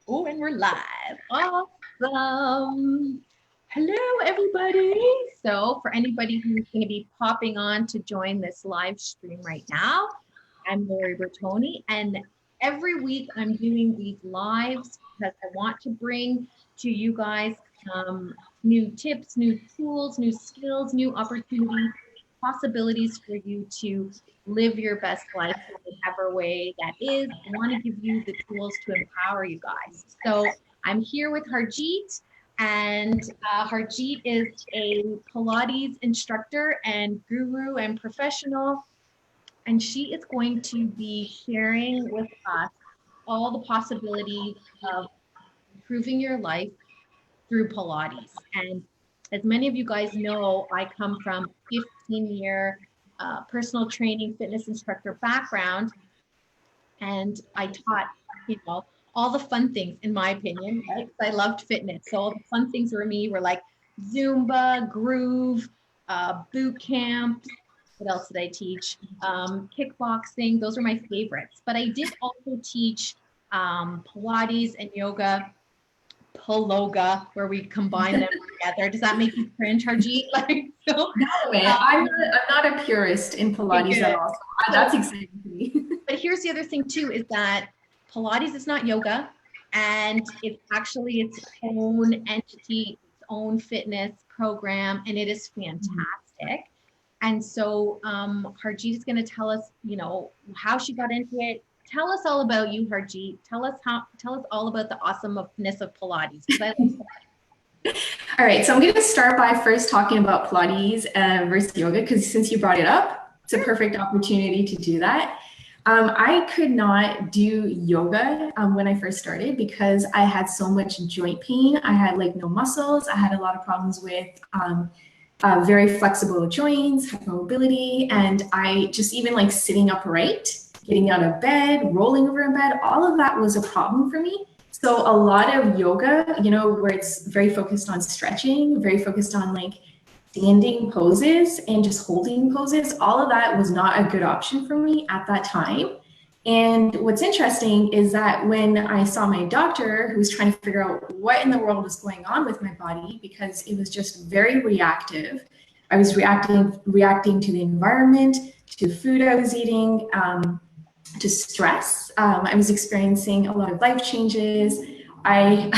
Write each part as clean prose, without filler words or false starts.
Oh, and we're live. Awesome. Hello, everybody. So for anybody who's going to be popping on to join this live stream right now, I'm Lori Bertoni, and every week I'm doing these lives because I want to bring to you guys new tips, new tools, new skills, new opportunities, possibilities for you to live your best life in whatever way that is. I want to give you the tools to empower you guys. So I'm here with Harjit, and Harjit is a Pilates instructor and guru and professional, and she is going to be sharing with us all the possibilities of improving your life through Pilates. And as many of you guys know, I come from 15-year personal training fitness instructor background, and I taught, all the fun things, in my opinion, right? I loved fitness. So all the fun things for me were like Zumba, groove, boot camp. What else did I teach? Kickboxing. Those were my favorites. But I did also teach Pilates and yoga, Piloga, where we combine them together. Does that make you cringe, Harjeet? No, man, I'm not a purist in Pilates at all. So that's exciting to me. But here's the other thing too, is that Pilates is not yoga, and it's actually its own entity, its own fitness program, and it is fantastic. And so Harjeet is going to tell us, how she got into it. Tell us all about you, Harjeet. Tell us all about the awesomeness of Pilates. All right, so I'm going to start by first talking about Pilates versus yoga, because since you brought it up, it's a perfect opportunity to do that. I could not do yoga when I first started because I had so much joint pain. I had no muscles. I had a lot of problems with very flexible joints, hypermobility, and I just even sitting upright, getting out of bed, rolling over in bed, all of that was a problem for me. So a lot of yoga, where it's very focused on stretching, very focused on standing poses and just holding poses, all of that was not a good option for me at that time. And what's interesting is that when I saw my doctor, who was trying to figure out what in the world was going on with my body, because it was just very reactive. I was reacting to the environment, to food I was eating, to stress. I was experiencing a lot of life changes. I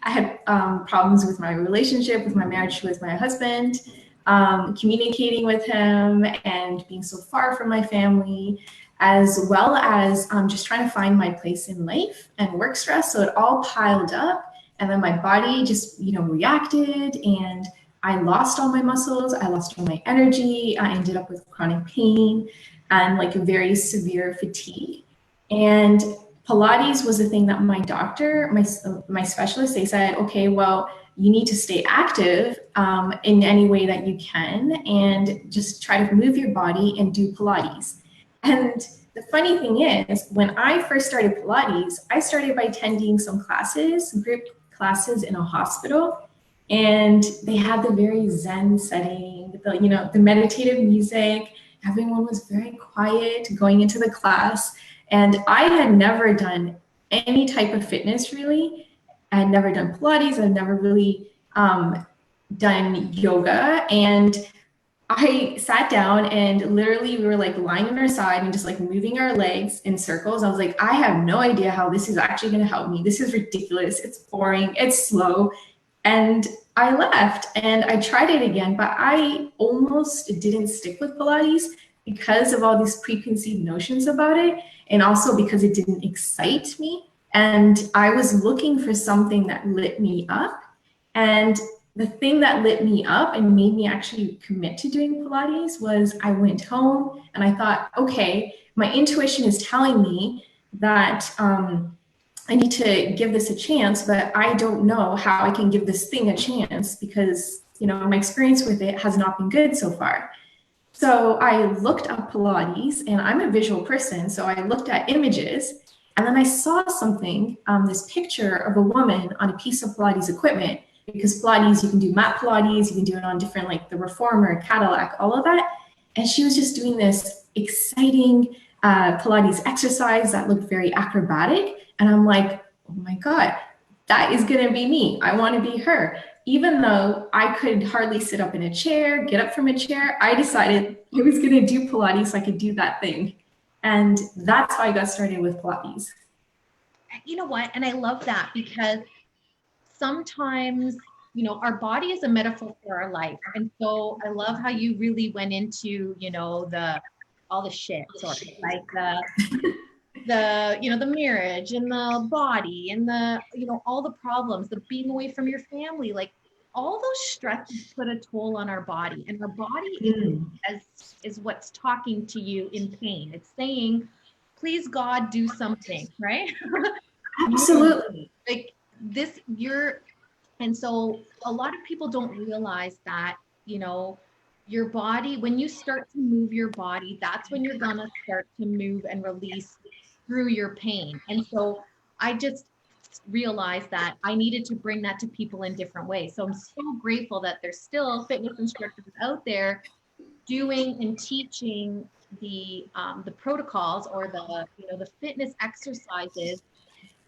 had problems with my relationship, with my marriage with my husband, communicating with him and being so far from my family, as well as just trying to find my place in life and work stress. So it all piled up, and then my body just reacted, and I lost all my muscles, I lost all my energy, I ended up with chronic pain and a very severe fatigue. And Pilates was the thing that my doctor, my specialist, they said, okay, well, you need to stay active in any way that you can, and just try to move your body and do Pilates. And the funny thing is, when I first started Pilates, I started by attending some classes, group classes in a hospital, and they had the very Zen setting, the meditative music. Everyone was very quiet going into the class. And I had never done any type of fitness, really. I had never done Pilates. I'd never really done yoga. And I sat down, and literally we were lying on our side and just moving our legs in circles. I was like, I have no idea how this is actually going to help me. This is ridiculous. It's boring. It's slow. And I left, and I tried it again, but I almost didn't stick with Pilates because of all these preconceived notions about it, and also because it didn't excite me. And I was looking for something that lit me up. And the thing that lit me up and made me actually commit to doing Pilates was I went home and I thought, okay, my intuition is telling me that I need to give this a chance, but I don't know how I can give this thing a chance because, my experience with it has not been good so far. So I looked up Pilates, and I'm a visual person. So I looked at images, and then I saw something, this picture of a woman on a piece of Pilates equipment, because Pilates, you can do mat Pilates, you can do it on different, the Reformer, Cadillac, all of that. And she was just doing this exciting Pilates exercise that looked very acrobatic. And I'm like, oh my God, that is going to be me. I want to be her. Even though I could hardly sit up in a chair, get up from a chair, I decided I was going to do Pilates so I could do that thing. And that's how I got started with Pilates. You know what? And I love that because sometimes, our body is a metaphor for our life. And so I love how you really went into, all the shit, sort of like the marriage and the body and all the problems, the being away from your family, like all those stresses put a toll on our body, and our body is what's talking to you in pain. It's saying, please God, do something, right? Absolutely. Like this, and so a lot of people don't realize that, your body, when you start to move your body, that's when you're gonna start to move and release through your pain. And so I just realized that I needed to bring that to people in different ways. So I'm so grateful that there's still fitness instructors out there doing and teaching the protocols or the fitness exercises,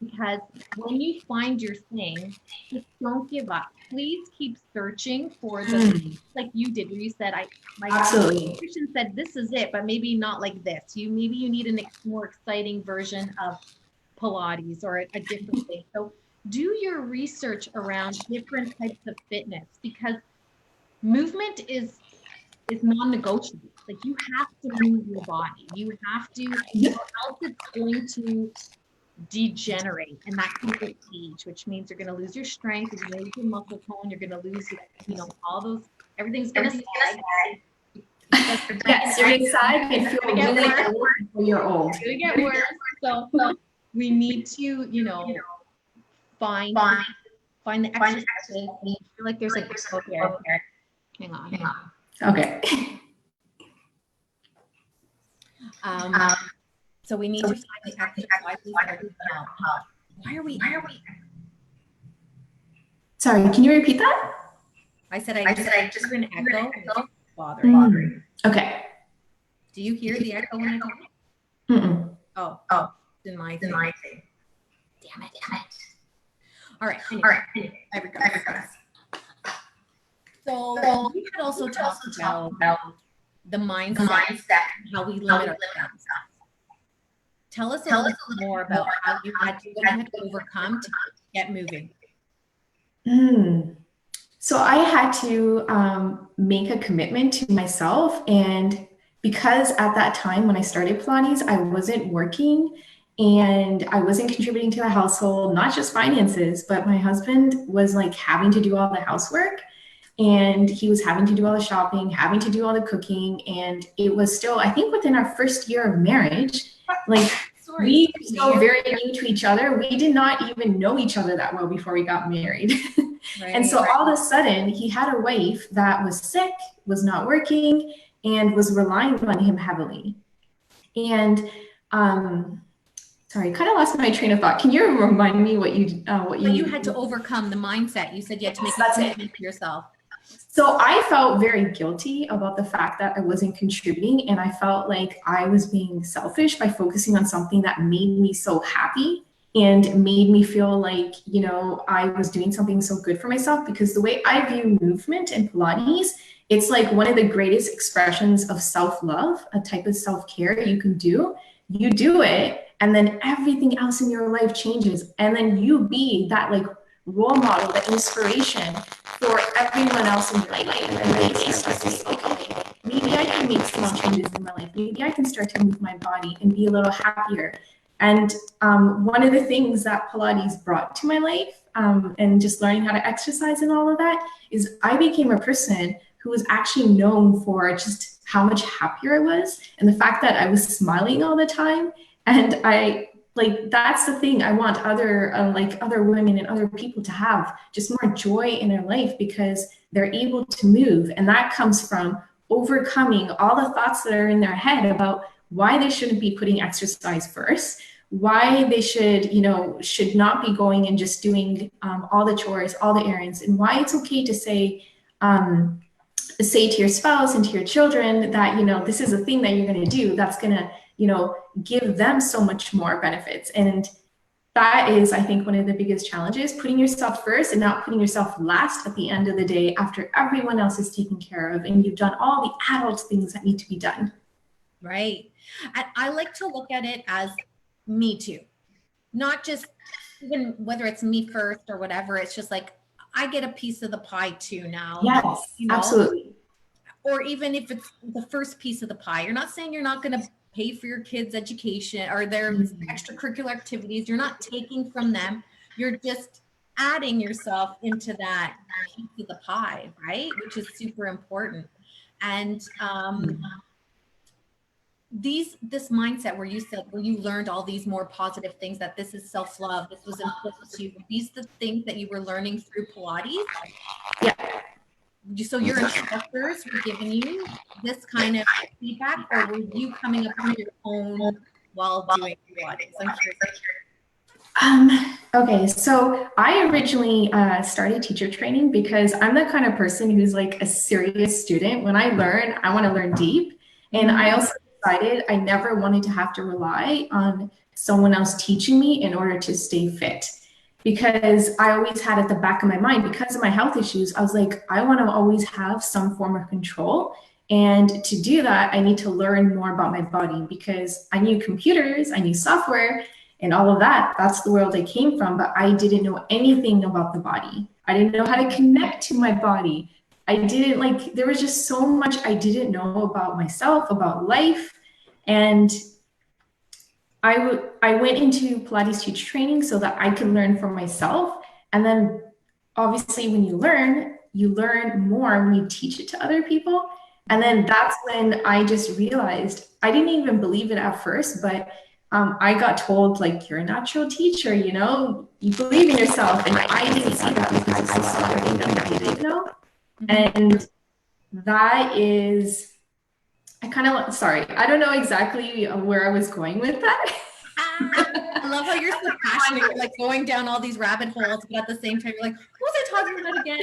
because when you find your thing, just don't give up. Please keep searching for like you did, where you said, my nutrition said this is it, but maybe not like this. Maybe you need a more exciting version of Pilates or a different thing. So do your research around different types of fitness, because movement is non-negotiable. Like you have to move your body. You have to, or else it's going to degenerate, and that comes with age, which means you're going to lose your strength, you're going to lose your muscle tone, you're going to lose, all those, everything's going to sag. Yes, you're going to sag and feel really old when you're old. It's going to get worse. So we need to, find the exercises. I feel like there's like a here. Hang on. Okay. So we need to find the exercises that are going to help. Why are we? Sorry, can you repeat that? I said I just heard an echo. It's bothering. Okay. Do you hear the echo when I talk? Mm-mm. Oh, it's in my thing. Damn it. All right. Anyway, I regret. So we had also talked about the mindset, and how we limit ourselves. Tell us a little more about how you had to overcome to get moving. So I had to make a commitment to myself, and because at that time when I started Pilates, I wasn't working and I wasn't contributing to the household, not just finances, but my husband was like having to do all the housework, and he was having to do all the shopping, having to do all the cooking, and it was still, I think, within our first year of marriage, like we were still very new to each other. We did not even know each other that well before we got married. And so all of a sudden he had a wife that was sick, was not working, and was relying on him heavily. And sorry, kind of lost my train of thought. Can you remind me what you had to overcome the mindset? You said you had to make a commitment to yourself. So I felt very guilty about the fact that I wasn't contributing, and I felt like I was being selfish by focusing on something that made me so happy and made me feel like, I was doing something so good for myself. Because the way I view movement and Pilates, it's like one of the greatest expressions of self-love, a type of self-care you can do. You do it, and then everything else in your life changes, and then you be that like role model, the inspiration for everyone else in your life. And then they start to say, okay, maybe I can make small changes in my life. Maybe I can start to move my body and be a little happier. And one of the things that Pilates brought to my life, and just learning how to exercise and all of that, is I became a person who was actually known for just how much happier I was, and the fact that I was smiling all the time. And that's the thing I want other women and other people to have, just more joy in their life, because they're able to move. And that comes from overcoming all the thoughts that are in their head about why they shouldn't be putting exercise first, why they should not be going and just doing all the chores, all the errands, and why it's okay to say to your spouse and to your children that, this is a thing that you're going to do that's going to, give them so much more benefits. And that is, I think, one of the biggest challenges, putting yourself first and not putting yourself last at the end of the day after everyone else is taken care of and you've done all the adult things that need to be done. Right. And I like to look at it as me too, not just even whether it's me first or whatever. It's just like, I get a piece of the pie too now. Yes, you know? Absolutely. Or even if it's the first piece of the pie, you're not saying you're not going to pay for your kids' education or their extracurricular activities. You're not taking from them. You're just adding yourself into that piece of the pie, right? Which is super important. And this mindset where you said, where you learned all these more positive things, that this is self-love, this was important to you, these the things that you were learning through Pilates. Yeah. So your instructors were giving you this kind of feedback, or were you coming up with your own while doing Pilates? I'm curious. Okay, so I originally started teacher training because I'm the kind of person who's like a serious student. When I learn, I want to learn deep. And I also decided I never wanted to have to rely on someone else teaching me in order to stay fit. Because I always had at the back of my mind, because of my health issues, I was like, I want to always have some form of control. And to do that, I need to learn more about my body, because I knew computers, I knew software, and all of that. That's the world I came from, but I didn't know anything about the body. I didn't know how to connect to my body. I didn't like, there was just so much I didn't know about myself, about life. And I went into Pilates teacher training so that I could learn for myself. And then obviously when you learn more when you teach it to other people. And then that's when I just realized, I didn't even believe it at first, but I got told, like, you're a natural teacher, you know, you believe in yourself. And I didn't see that because I saw everything that I didn't know. And that is, sorry, I don't know exactly where I was going with that. I love how you're so passionate, you're like going down all these rabbit holes, but at the same time, you're like, what was I talking about again?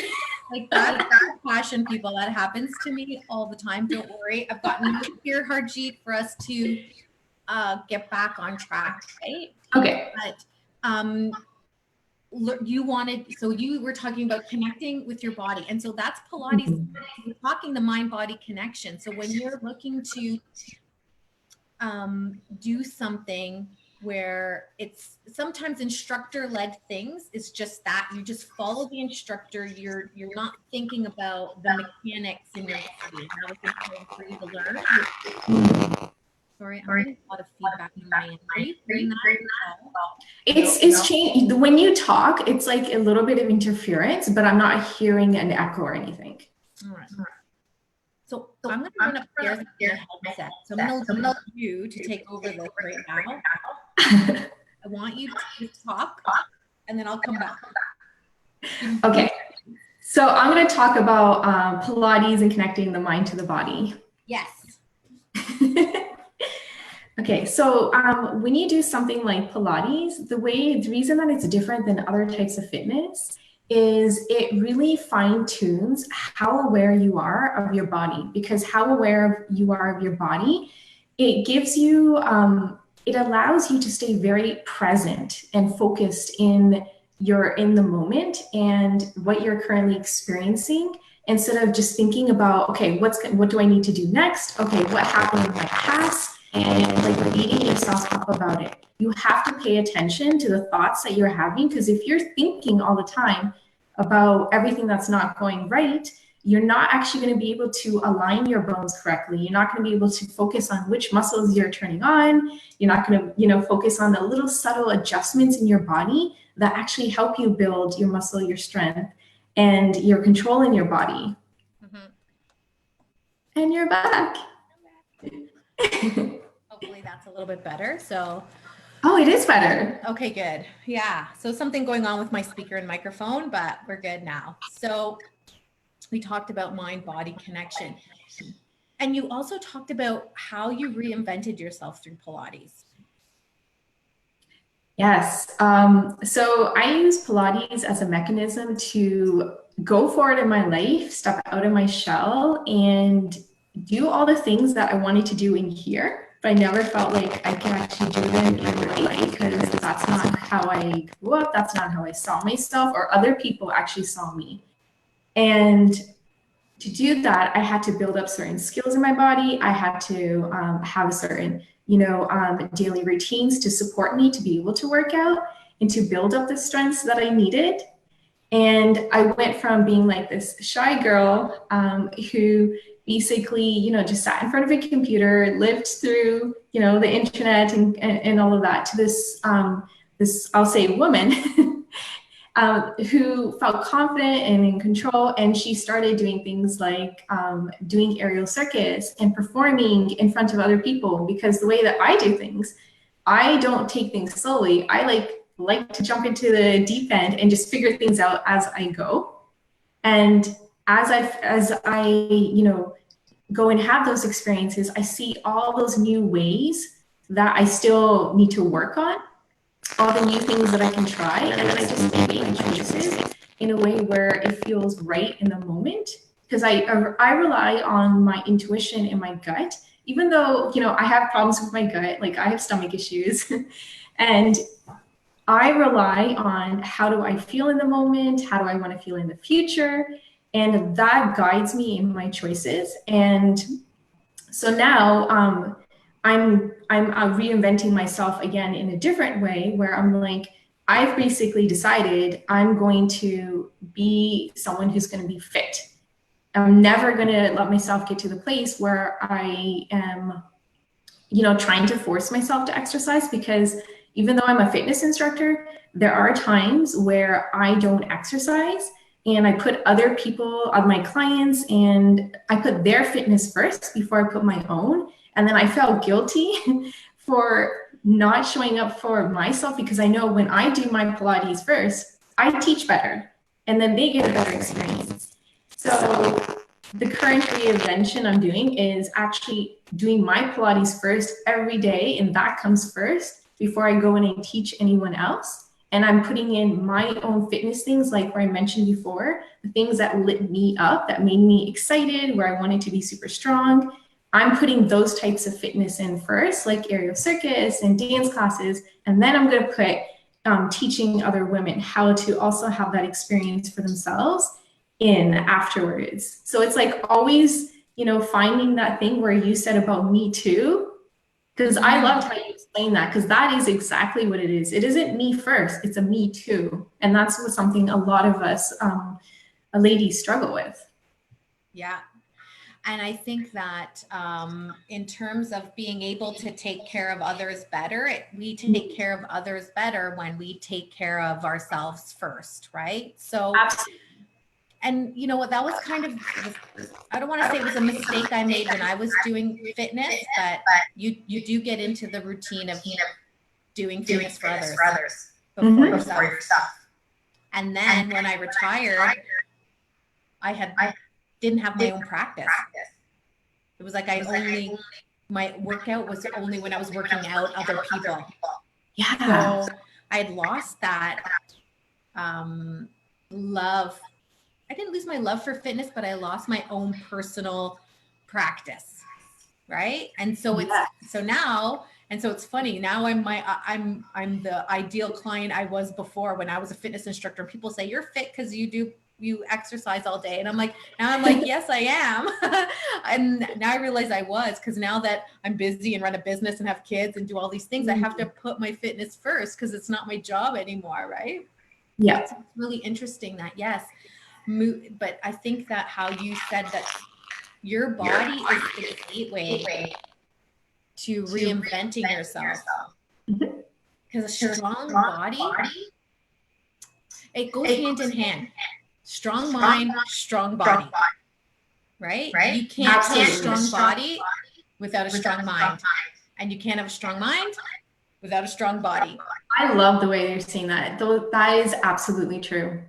Like that's passion, people. That happens to me all the time. Don't worry. I've got news here, Harjit, for us to get back on track, right? Okay. But you were talking about connecting with your body. And so that's Pilates. We're talking the mind-body connection. So when you're looking to do something where it's sometimes instructor-led things, it's just that you just follow the instructor. You're not thinking about the mechanics in your body. That was important for you to learn. Sorry, I'm getting a lot of feedback in my end. Are you hearing that? It's changed. When you talk, it's like a little bit of interference, but I'm not hearing an echo or anything. All right. So I'm going to run upstairs with your headset. So I'm going to leave you to take over this right now. I want you to talk, and then I'll come back. Okay. So I'm going to talk about Pilates and connecting the mind to the body. Yes. Okay, so when you do something like Pilates, the reason that it's different than other types of fitness is it really fine-tunes how aware you are of your body, because how aware you are of your body, it gives you, it allows you to stay very present and focused in the moment and what you're currently experiencing, instead of just thinking about, okay, what do I need to do next? Okay, what happened in my past? And like beating yourself up about it. You have to pay attention to the thoughts that you're having, because if you're thinking all the time about everything that's not going right, you're not actually going to be able to align your bones correctly. You're not going to be able to focus on which muscles you're turning on. You're not going to, focus on the little subtle adjustments in your body that actually help you build your muscle, your strength, and your control in your body. And you're back. Hopefully that's a little bit better. So, oh, it is better. Okay, good. Yeah. So something going on with my speaker and microphone, but we're good now. So we talked about mind-body connection. And you also talked about how you reinvented yourself through Pilates. Yes. So I use Pilates as a mechanism to go forward in my life, step out of my shell, and do all the things that I wanted to do in here, but I never felt like I could actually do them in real life, because that's not how I grew up. That's not how I saw myself, or other people actually saw me. And to do that, I had to build up certain skills in my body. I had to have a certain, daily routines to support me to be able to work out and to build up the strengths that I needed. And I went from being like this shy girl who basically, just sat in front of a computer, lived through, the internet and all of that, to this, I'll say, woman who felt confident and in control. And she started doing things like doing aerial circus and performing in front of other people, because the way that I do things, I don't take things slowly. I like to jump into the deep end and just figure things out as I go. And as I go and have those experiences, I see all those new ways that I still need to work on, all the new things that I can try, and then I just make my choices in a way where it feels right in the moment. Because I rely on my intuition and my gut, even though I have problems with my gut, like I have stomach issues, and I rely on how do I feel in the moment, how do I want to feel in the future, and that guides me in my choices. And so now I'm reinventing myself again in a different way, where I'm like, I've basically decided I'm going to be someone who's going to be fit. I'm never going to let myself get to the place where I am, trying to force myself to exercise, because even though I'm a fitness instructor, there are times where I don't exercise and I put other people, my clients, and I put their fitness first before I put my own. And then I felt guilty for not showing up for myself, because I know when I do my Pilates first, I teach better and then they get a better experience. So the current reinvention I'm doing is actually doing my Pilates first every day, and that comes first before I go in and teach anyone else. And I'm putting in my own fitness things, like where I mentioned before, the things that lit me up, that made me excited, where I wanted to be super strong. I'm putting those types of fitness in first, like aerial circus and dance classes. And then I'm going to put teaching other women how to also have that experience for themselves in afterwards. So it's like always, finding that thing where you said about me too, because I loved how you explained that, because that is exactly what it is. It isn't me first, it's a me too. And that's what something a lot of us ladies struggle with. Yeah. And I think that in terms of being able to take care of others better, we take care of others better when we take care of ourselves first, right? So, Absolutely. and you know what, that was kind of, I don't want to say it was a mistake I made when I was doing fitness, but you do get into the routine of doing fitness for others before yourself. And then when I retired, I didn't have my own practice. It was like my workout was only when I was working out other people. Yeah. So I had lost that love. I didn't lose my love for fitness, but I lost my own personal practice. Right. And so it's funny. Now I'm the ideal client I was before when I was a fitness instructor. People say you're fit because you exercise all day. And I'm like, yes, I am. And now I realize I was, because now that I'm busy and run a business and have kids and do all these things, I have to put my fitness first, because it's not my job anymore. Right. Yeah. It's really interesting that, yes. But I think that how you said that your body is the gateway to reinventing yourself. Because a strong body, it goes hand in hand. Strong mind, strong body. Right? You can't have a strong body without a strong mind. And you can't have a strong mind without a strong body. I love the way you're saying that. That is absolutely true.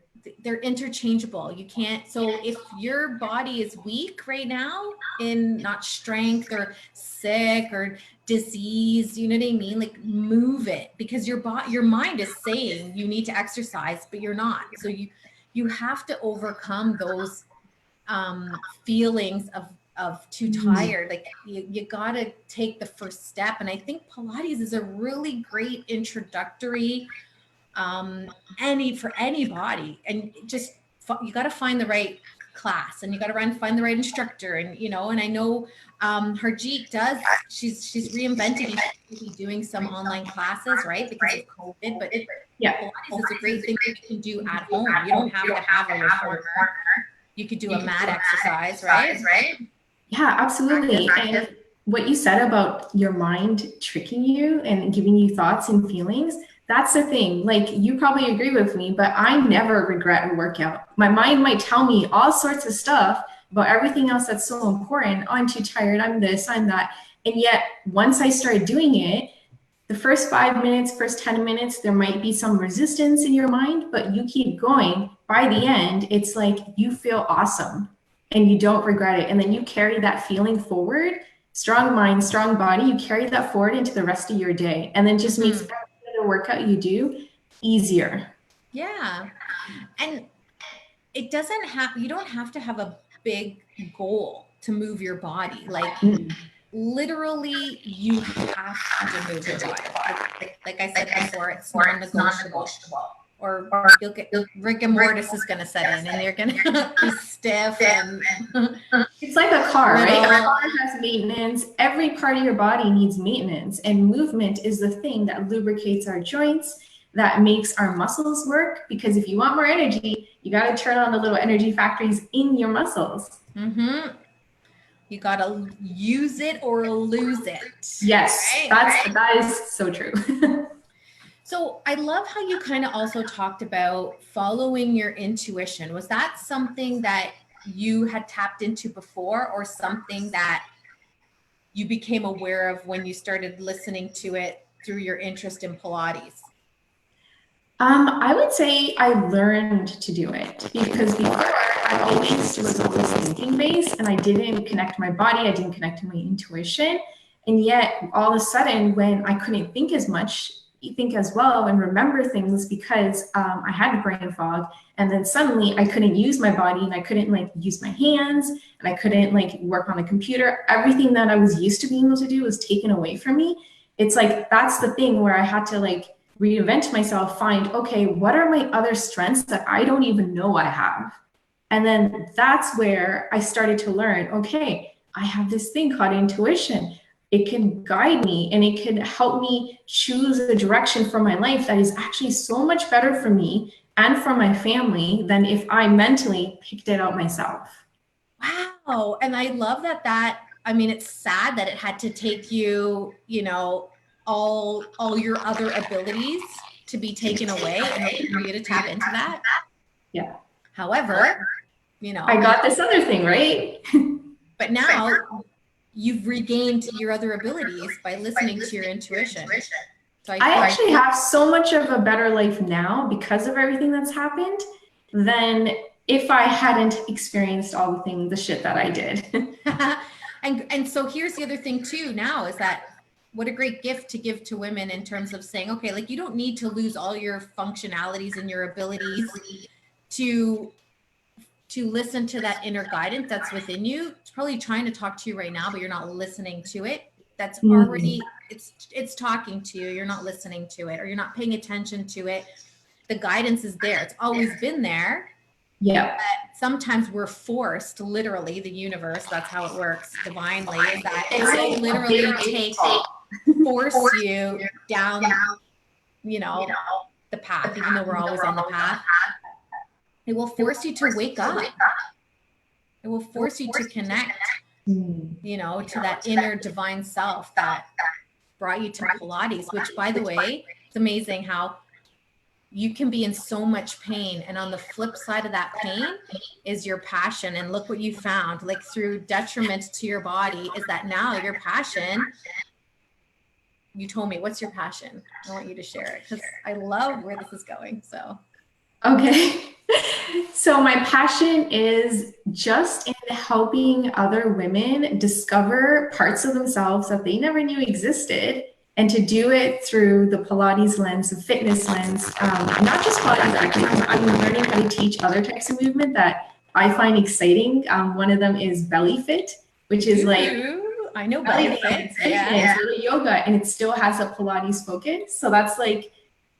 They're interchangeable. You can't. So if your body is weak right now, in not strength or sick or disease, you know what I mean? Like, move it, because your mind is saying you need to exercise, but you're not. So you have to overcome those feelings of too tired. Like you got to take the first step. And I think Pilates is a really great introductory for anybody, and just you got to find the right class, and you got to find the right instructor, and and I know Harjit does. She's reinvented. She's doing some online classes, right, because of COVID. But Yeah. Pilates is a great thing that you can do at home. You don't have to have a reformer. You could do a mat exercise, right? Yeah, absolutely. And what you said about your mind tricking you and giving you thoughts and feelings, that's the thing. Like, you probably agree with me, but I never regret a workout. My mind might tell me all sorts of stuff about everything else that's so important. Oh, I'm too tired. I'm this, I'm that. And yet, once I started doing it, the first 5 minutes, first 10 minutes, there might be some resistance in your mind, but you keep going. By the end, it's like you feel awesome and you don't regret it. And then you carry that feeling forward. Strong mind, strong body, you carry that forward into the rest of your day, and then just makes every other workout you do easier. Yeah. And you don't have to have a big goal to move your body. Like, literally, you have to move your body. Like I said before, it's non-negotiable. Or you'll get rigor mortis is going to set in, and you're going to be stiff. And it's like a car, right? A car has maintenance. Every part of your body needs maintenance, and movement is the thing that lubricates our joints, that makes our muscles work. Because if you want more energy, you got to turn on the little energy factories in your muscles. You got to use it or lose it. Yes, right? That is so true. So I love how you kind of also talked about following your intuition. Was that something that you had tapped into before, or something that you became aware of when you started listening to it through your interest in Pilates? I would say I learned to do it, because before I always was thinking based, and I didn't connect my body, I didn't connect to my intuition. And yet all of a sudden, when I couldn't think as much, think as well, and remember things, because I had brain fog, and then suddenly I couldn't use my body, and I couldn't use my hands, and I couldn't work on the computer. Everything that I was used to being able to do was taken away from me. It's like, that's the thing where I had to reinvent myself, find, okay, what are my other strengths that I don't even know I have? And then that's where I started to learn, okay, I have this thing called intuition. It can guide me, and it can help me choose a direction for my life that is actually so much better for me and for my family than if I mentally picked it out myself. Wow. And I love that, I mean, it's sad that it had to take you, all your other abilities to be taken away and for you to tap into that. Yeah. However, I got this other thing, right? But now you've regained your other abilities by listening to your intuition. So I actually have so much of a better life now because of everything that's happened than if I hadn't experienced all the shit that I did. And so here's the other thing too now, is that what a great gift to give to women, in terms of saying, okay, you don't need to lose all your functionalities and your abilities to listen to that inner guidance that's within you. It's probably trying to talk to you right now, but you're not listening to it. That's already, it's talking to you. You're not listening to it, or you're not paying attention to it. The guidance is there. It's always been there. Yeah. But sometimes we're forced, literally, the universe, that's how it works divinely, is that it will literally force you down, the path, even though we're always on the path. It will force you to wake up. It will force you to connect, to that inner divine self that brought you to Pilates, which, by the way, it's amazing how you can be in so much pain. And on the flip side of that pain is your passion. And look what you found, through detriment to your body, is that now your passion, you told me, what's your passion? I want you to share it, because I love where this is going. So. Okay. So my passion is just in helping other women discover parts of themselves that they never knew existed, and to do it through the Pilates lens, the fitness lens, not just Pilates, actually. I'm learning how to teach other types of movement that I find exciting. One of them is belly fit, which is I know belly fit. Yeah. It's yoga, and it still has a Pilates focus. So that's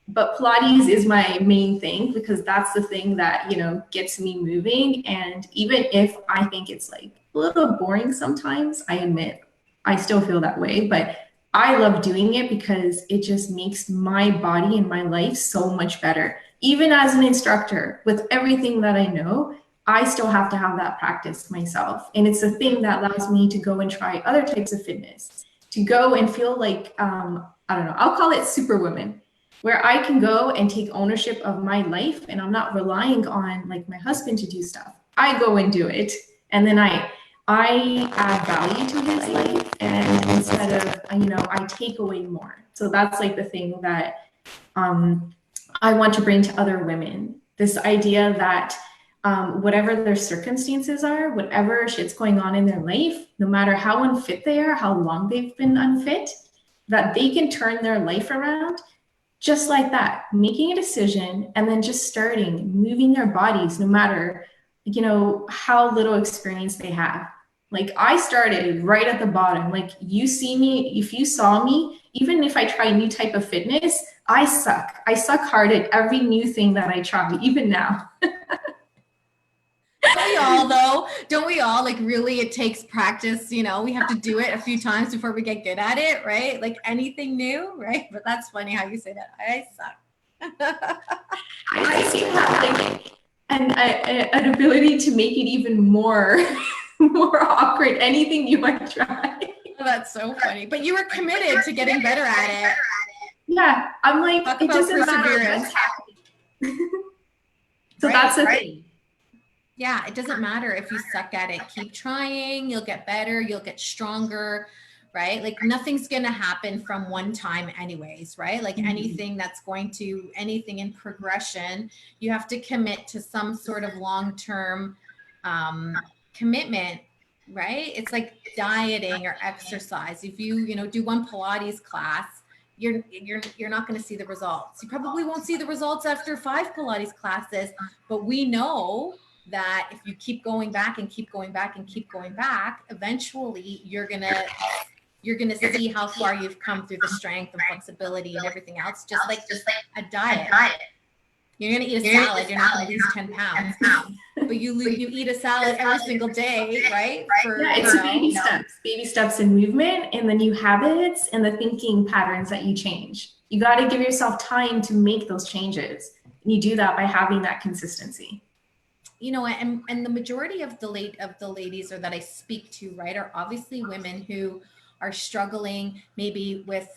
but Pilates is my main thing because that's the thing that, gets me moving. And even if I think it's like a little boring sometimes, I admit I still feel that way, but I love doing it because it just makes my body and my life so much better. Even as an instructor, with everything that I know, I still have to have that practice myself. And it's the thing that allows me to go and try other types of fitness, to go and feel like, I don't know, I'll call it superwoman, where I can go and take ownership of my life and I'm not relying on like my husband to do stuff. I go and do it. And then I add value to his life, and instead of, I take away more. So that's like the thing that I want to bring to other women. This idea that whatever their circumstances are, whatever shit's going on in their life, no matter how unfit they are, how long they've been unfit, that they can turn their life around just like that, making a decision and then just starting moving their bodies, no matter, how little experience they have. Like I started right at the bottom. Like you see me, if you saw me, even if I try new type of fitness, I suck. I suck hard at every new thing that I try, even now. Don't we all though? Don't we all, like, really it takes practice, we have to do it a few times before we get good at it, right? Like anything new, right? But that's funny how you say that. I suck. I seem to have like an ability to make it even more more awkward. Anything you might try. Oh, that's so funny. But you were committed to getting better at it. Yeah, I'm like, Talk it about doesn't perseverance. matter. So that's the thing. Yeah, it doesn't matter if you suck at it. Keep trying, you'll get better, you'll get stronger, right? Like nothing's going to happen from one time anyways, right? Like anything in progression, you have to commit to some sort of long-term commitment, right? It's like dieting or exercise. If you, do one Pilates class, you're not going to see the results. You probably won't see the results after 5 Pilates classes, but we know that if you keep going back and keep going back and keep going back, eventually you're gonna see how far you've come through the strength and flexibility and everything else, just like a diet. You're gonna eat a salad, you're not gonna lose 10 pounds, but you eat a salad every single day, right? It's baby steps in movement and the new habits and the thinking patterns that you change. You got to give yourself time to make those changes. And you do that by having that consistency. And the majority of the ladies or that I speak to, right, are obviously women who are struggling maybe with,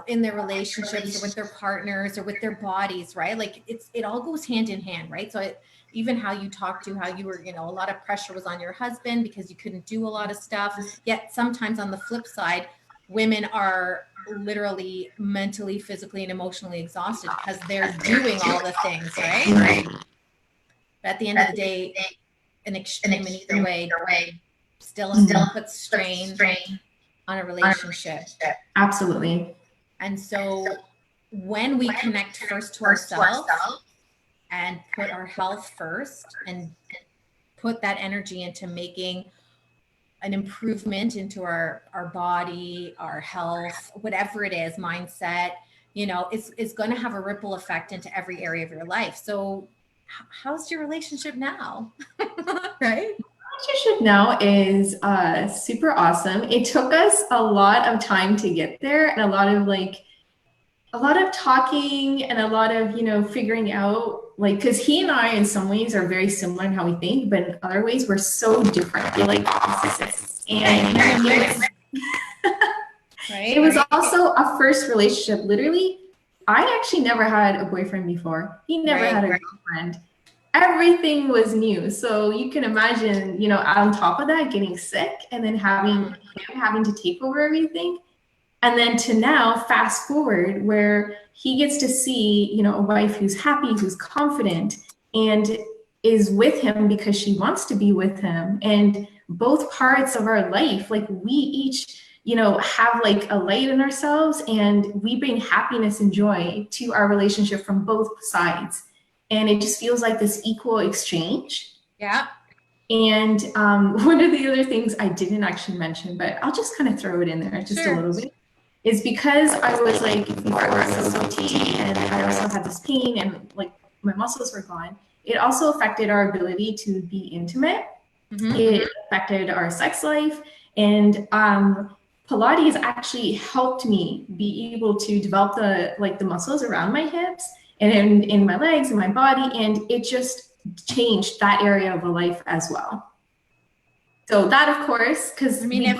in their relationships or with their partners or with their bodies, right? Like it all goes hand in hand, right? So even how you talked to how you were, a lot of pressure was on your husband because you couldn't do a lot of stuff. Yet sometimes on the flip side, women are literally mentally, physically, and emotionally exhausted because they're doing all the things, right? But at the end of the day, an extreme in either way still puts strain on a relationship. Absolutely. And so when we connect first to ourselves and put our health first and put that energy into making an improvement into our body, our health, whatever it is, mindset, it's going to have a ripple effect into every area of your life. So how's your relationship now? Right? Relationship now is super awesome. It took us a lot of time to get there and a lot of talking and a lot of figuring out, like, because he and I in some ways are very similar in how we think, but in other ways we're so different. We're like opposites. And it was also a first relationship. Literally, I actually never had a boyfriend before. He never had a girlfriend. Everything was new. So you can imagine, on top of that, getting sick and then having to take over everything. And then to now, fast forward, where he gets to see, a wife who's happy, who's confident, and is with him because she wants to be with him. And both parts of our life, like we each, have like a light in ourselves, and we bring happiness and joy to our relationship from both sides. And it just feels like this equal exchange. Yeah. And one of the other things I didn't actually mention, but I'll just kind of throw it in there just a little bit, is because I was like, before I was so fatigued and I also had this pain and like my muscles were gone, it also affected our ability to be intimate. It affected our sex life. And Pilates actually helped me be able to develop the muscles around my hips and in my legs and my body. And it just changed that area of life as well. So that, of course, because I mean, if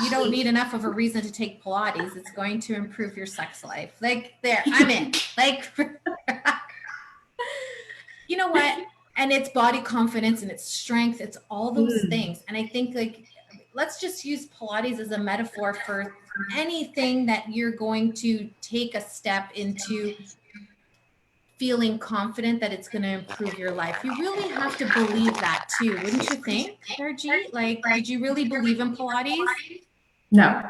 you don't need enough of a reason to take Pilates, it's going to improve your sex life. Like there, I'm in. Like, you know what? And it's body confidence and it's strength. It's all those things. And I think like, let's just use Pilates as a metaphor for anything that you're going to take a step into feeling confident that it's going to improve your life. You really have to believe that too, wouldn't you think, Harjit? Like, did you really believe in Pilates? No.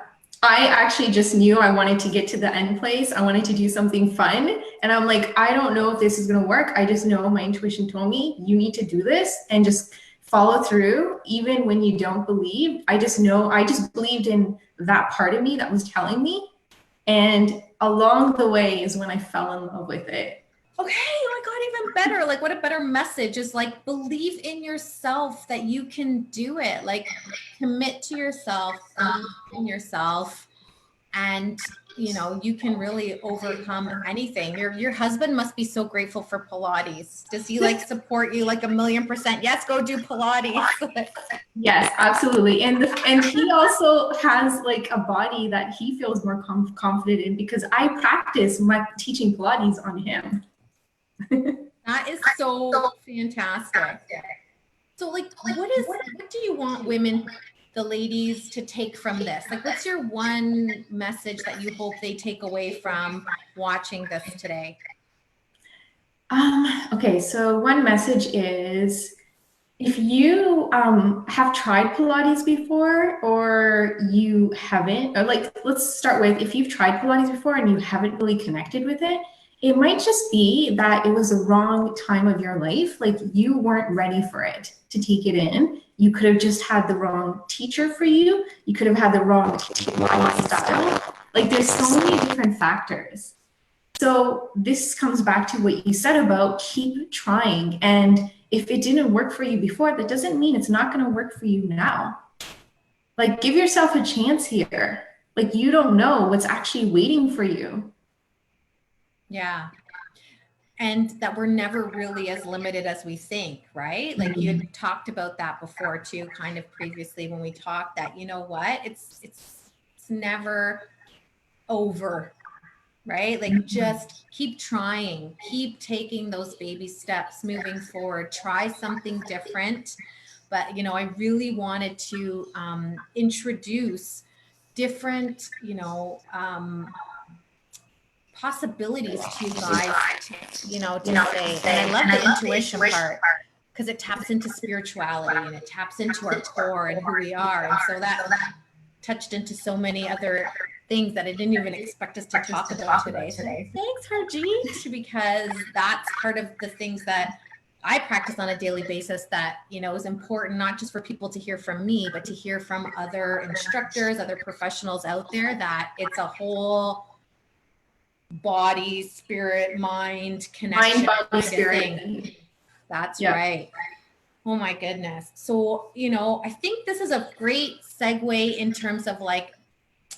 I actually just knew I wanted to get to the end place. I wanted to do something fun. And I'm like, I don't know if this is going to work. I just know my intuition told me you need to do this and just follow through, even when you don't believe. I just know, I just believed in that part of me that was telling me. And along the way is when I fell in love with it. Okay, oh my God, even better. Like, what a better message is like, believe in yourself that you can do it. Like, commit to yourself, believe in yourself, and you know, you can really overcome anything. Your husband must be so grateful for Pilates. Does he like support you like 1,000,000%? Yes, go do Pilates. Yes, absolutely. And he also has like a body that he feels more confident in because I practice my teaching Pilates on him. That is so fantastic. So like what do you want women, the ladies, to take from this? Like what's your one message that you hope they take away from watching this today? Okay, so one message is if you have tried Pilates before or you haven't, or like let's start with if you've tried Pilates before and you haven't really connected with it, it might just be that it was the wrong time of your life. Like you weren't ready for it to take it in. You could have just had the wrong teacher for you. You could have had the wrong style. Like there's so many different factors. So this comes back to what you said about keep trying. And if it didn't work for you before, that doesn't mean it's not going to work for you now. Like give yourself a chance here. Like you don't know what's actually waiting for you. Yeah. And that we're never really as limited as we think, right? Like you had talked about that before too, kind of previously when we talked that, you know what, it's never over, right? Like just keep trying, keep taking those baby steps moving forward, try something different. But, you know, I really wanted to introduce different, possibilities to you guys, to say. And I love the intuition part because it taps into spirituality and it taps into our core and who we are. And so that touched into so many other things that I didn't even expect us to talk about today. So thanks, Harjit, because that's part of the things that I practice on a daily basis that, is important, not just for people to hear from me, but to hear from other instructors, other professionals out there, that it's a whole body, spirit, mind connection. Mind, body, spirit. That's right. Oh my goodness. So, I think this is a great segue in terms of like,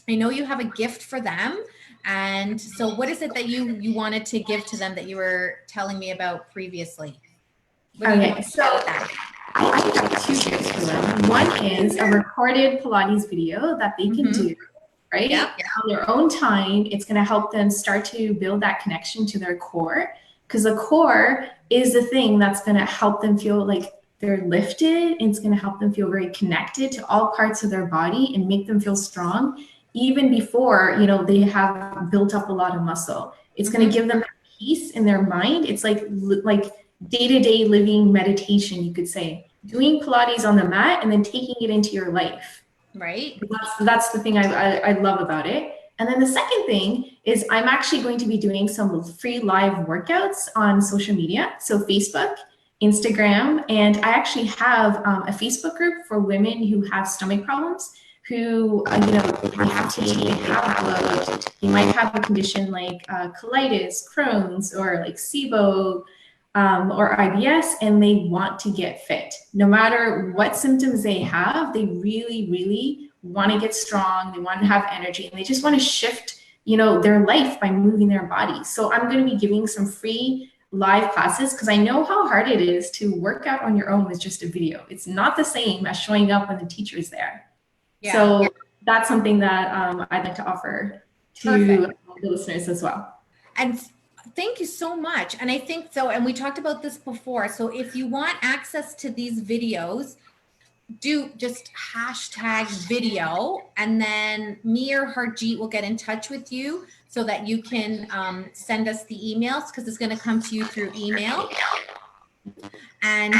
I know you have a gift for them. And so what is it that you wanted to give to them that you were telling me about previously? Okay, so I have two gifts for them. One is a recorded Pilates video that they can do, right? Yep. On their own time. It's going to help them start to build that connection to their core, because the core is the thing that's going to help them feel like they're lifted. And it's going to help them feel very connected to all parts of their body and make them feel strong even before, they have built up a lot of muscle. It's going to give them peace in their mind. It's like day-to-day living meditation, you could say, doing Pilates on the mat and then taking it into your life. Right. That's the thing I love about it. And then the second thing is I'm actually going to be doing some free live workouts on social media. So Facebook, Instagram, and I actually have a Facebook group for women who have stomach problems. who, you know, they have TH, they have bloat, they might have a condition like colitis, Crohn's, or like SIBO, or IBS, and they want to get fit. No matter what symptoms they have, they really, really want to get strong. They want to have energy, and they just want to shift, you know, their life by moving their body. So I'm going to be giving some free live classes because I know how hard it is to work out on your own with just a video. It's not the same as showing up when the teacher is there. Yeah. So that's something that I'd like to offer to the listeners as well. And thank you so much. And I think so, and we talked about this before. So if you want access to these videos, do just hashtag video, and then me or Harjit will get in touch with you so that you can send us the emails, because it's going to come to you through email. And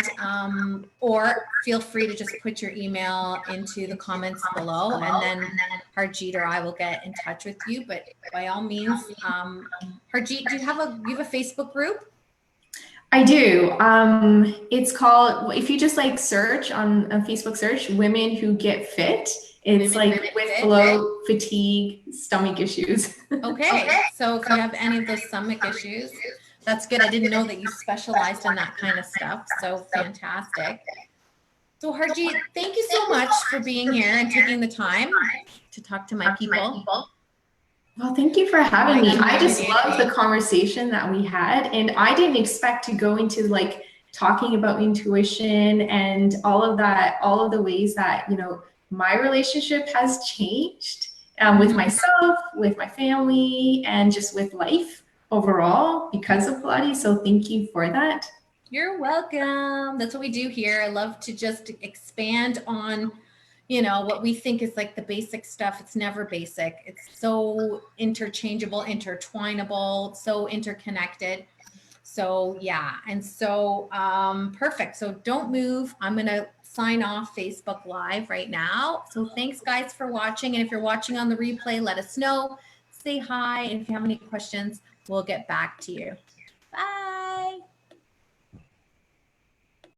or feel free to just put your email into the comments below, and then Harjit or I will get in touch with you. But by all means, Harjit, do you have a Facebook group? I do. It's called, if you just like search on Facebook, search Women Who Get Fit. It's women like with bloat, fatigue, stomach issues. Okay. So if you have any of those stomach issues, that's good. I didn't know that you specialized in that kind of stuff. So fantastic. So Harjit, thank you so much for being here and taking the time to talk to my people. Well, thank you for having me. I just love the conversation that we had, and I didn't expect to go into like talking about intuition and all of that, all of the ways that, you know, my relationship has changed with myself, with my family, and just with life overall because of Pilates. So thank you for that. You're welcome. That's what we do here. I love to just expand on, you know, what we think is like the basic stuff. It's never basic. It's so interchangeable, intertwinable, so interconnected. So yeah. And so perfect. So don't move. I'm going to sign off Facebook Live right now. So thanks guys for watching. And if you're watching on the replay, let us know. Say hi. And if you have any questions, we'll get back to you. Bye.